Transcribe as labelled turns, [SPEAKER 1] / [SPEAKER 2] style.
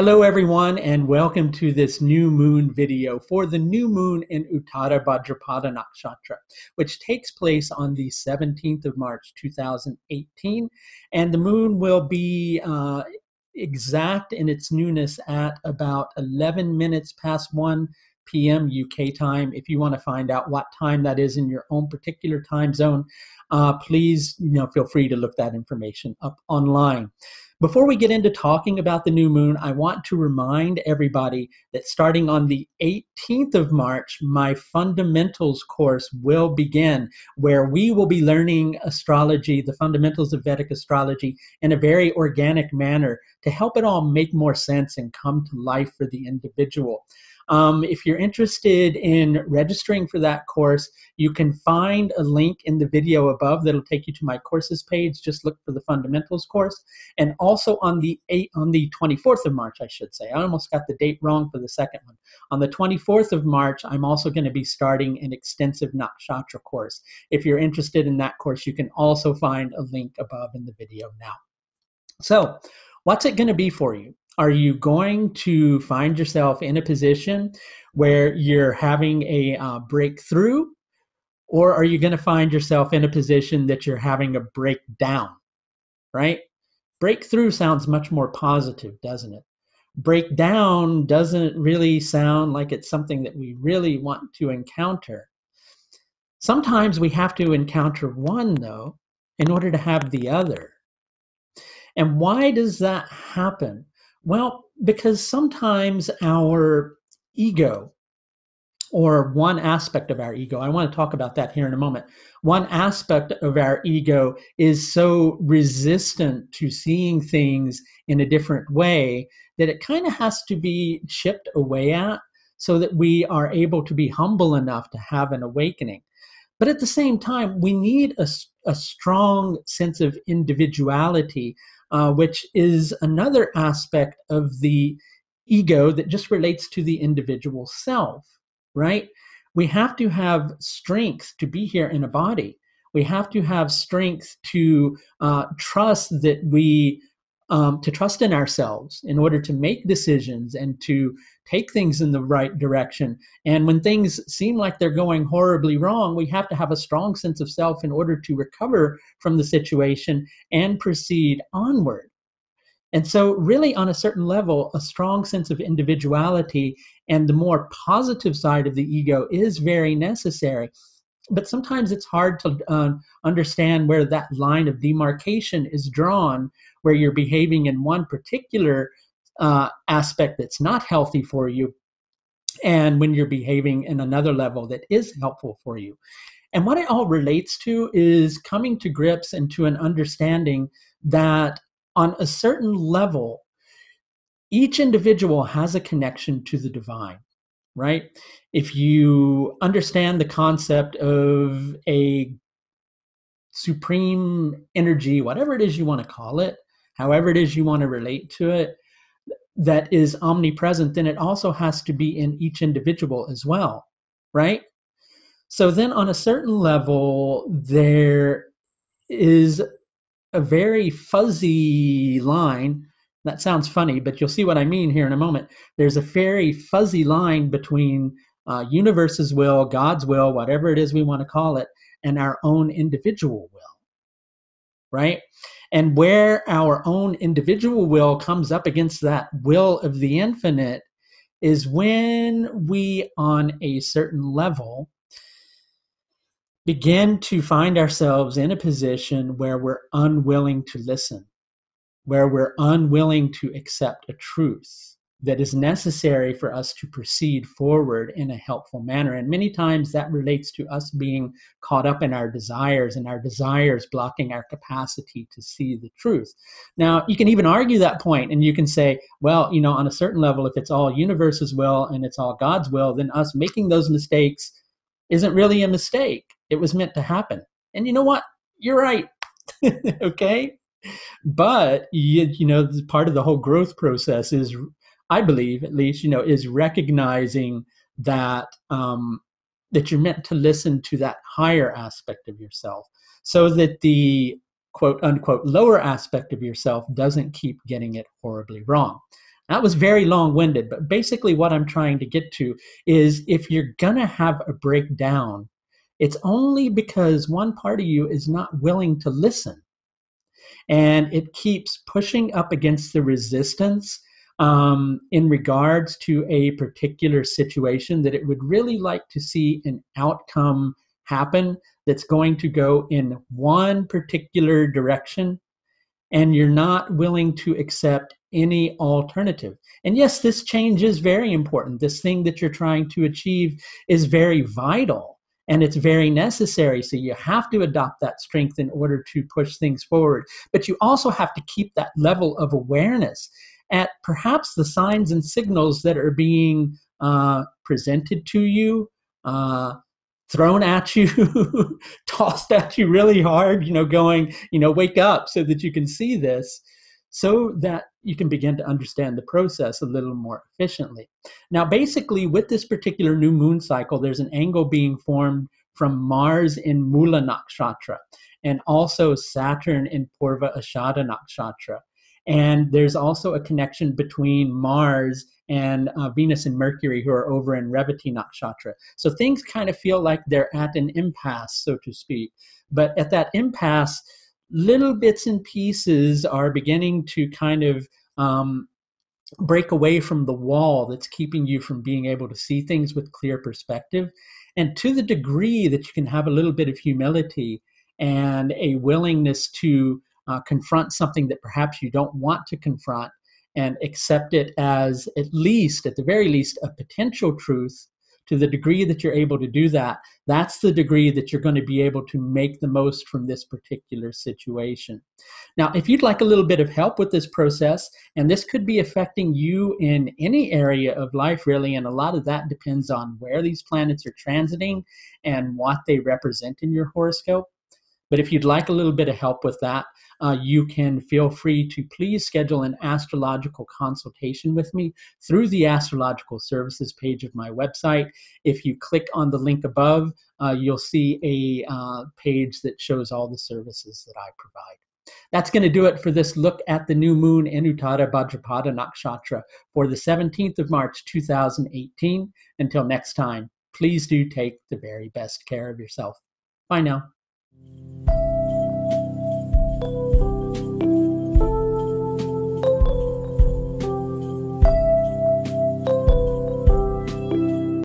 [SPEAKER 1] Hello everyone, and welcome to this new moon video for the new moon in Uttara Bhadrapada Nakshatra, which takes place on the 17th of March 2018, and the moon will be exact in its newness at about 11 minutes past 1 p.m. UK time. If you want to find out what time that is in your own particular time zone, please feel free to look that information up online. Before we get into talking about the new moon, I want to remind everybody that starting on the 18th of March, my fundamentals course will begin, where we will be learning astrology, the fundamentals of Vedic astrology, in a very organic manner to help it all make more sense and come to life for the individual. If you're interested in registering for that course, you can find a link in the video above that'll take you to my courses page. Just look for the fundamentals course. And also on the 24th of March, I should say. I almost got the date wrong for the second one. On the 24th of March, I'm also going to be starting an extensive nakshatra course. If you're interested in that course, you can also find a link above in the video now. So, what's it going to be for you? Are you going to find yourself in a position where you're having a breakthrough, or are you going to find yourself in a position that you're having a breakdown, right? Breakthrough sounds much more positive, doesn't it? Breakdown doesn't really sound like it's something that we really want to encounter. Sometimes we have to encounter one, though, in order to have the other. And why does that happen? Well, because sometimes our ego, or one aspect of our ego, I want to talk about that here in a moment, one aspect of our ego is so resistant to seeing things in a different way that it kind of has to be chipped away at so that we are able to be humble enough to have an awakening. But at the same time, we need a strong sense of individuality, which is another aspect of the ego that just relates to the individual self, right? We have to have strength to be here in a body. We have to have strength to trust that to trust in ourselves in order to make decisions and to take things in the right direction. And when things seem like they're going horribly wrong, we have to have a strong sense of self in order to recover from the situation and proceed onward. And so really, on a certain level, a strong sense of individuality and the more positive side of the ego is very necessary. But sometimes it's hard to understand where that line of demarcation is drawn, where you're behaving in one particular aspect that's not healthy for you, and when you're behaving in another level that is helpful for you. And what it all relates to is coming to grips and to an understanding that on a certain level, each individual has a connection to the divine, right? If you understand the concept of a supreme energy, whatever it is you want to call it, however it is you want to relate to it, that is omnipresent, then it also has to be in each individual as well, right? So then on a certain level, there is a very fuzzy line. That sounds funny, but you'll see what I mean here in a moment. There's a very fuzzy line between universe's will, God's will, whatever it is we want to call it, and our own individual will, right? And where our own individual will comes up against that will of the infinite is when we, on a certain level, begin to find ourselves in a position where we're unwilling to listen, where we're unwilling to accept a truth that is necessary for us to proceed forward in a helpful manner. And many times that relates to us being caught up in our desires, and our desires blocking our capacity to see the truth. Now, you can even argue that point, and you can say, well, on a certain level, if it's all universe's will and it's all God's will, then us making those mistakes isn't really a mistake. It was meant to happen. And you know what? You're right. Okay? But, part of the whole growth process is, I believe, at least, is recognizing that that you're meant to listen to that higher aspect of yourself so that the quote unquote lower aspect of yourself doesn't keep getting it horribly wrong. That was very long-winded, but basically what I'm trying to get to is if you're gonna have a breakdown, it's only because one part of you is not willing to listen. And it keeps pushing up against the resistance in regards to a particular situation that it would really like to see an outcome happen that's going to go in one particular direction, and you're not willing to accept any alternative. And yes, this change is very important. This thing that you're trying to achieve is very vital and it's very necessary. So you have to adopt that strength in order to push things forward. But you also have to keep that level of awareness at perhaps the signs and signals that are being presented to you, thrown at you, tossed at you really hard, going, wake up so that you can see this, so that you can begin to understand the process a little more efficiently. Now, basically, with this particular new moon cycle, there's an angle being formed from Mars in Mula Nakshatra and also Saturn in Purva Ashadha Nakshatra. And there's also a connection between Mars and Venus and Mercury, who are over in Revati Nakshatra. So things kind of feel like they're at an impasse, so to speak. But at that impasse, little bits and pieces are beginning to kind of break away from the wall that's keeping you from being able to see things with clear perspective. And to the degree that you can have a little bit of humility and a willingness to confront something that perhaps you don't want to confront and accept it as at the very least, a potential truth, to the degree that you're able to do that, that's the degree that you're going to be able to make the most from this particular situation. Now, if you'd like a little bit of help with this process, and this could be affecting you in any area of life, really, and a lot of that depends on where these planets are transiting and what they represent in your horoscope. But if you'd like a little bit of help with that, you can feel free to please schedule an astrological consultation with me through the astrological services page of my website. If you click on the link above, you'll see a page that shows all the services that I provide. That's going to do it for this look at the new moon in Uttara Bhadrapada Nakshatra for the 17th of March, 2018. Until next time, please do take the very best care of yourself. Bye now.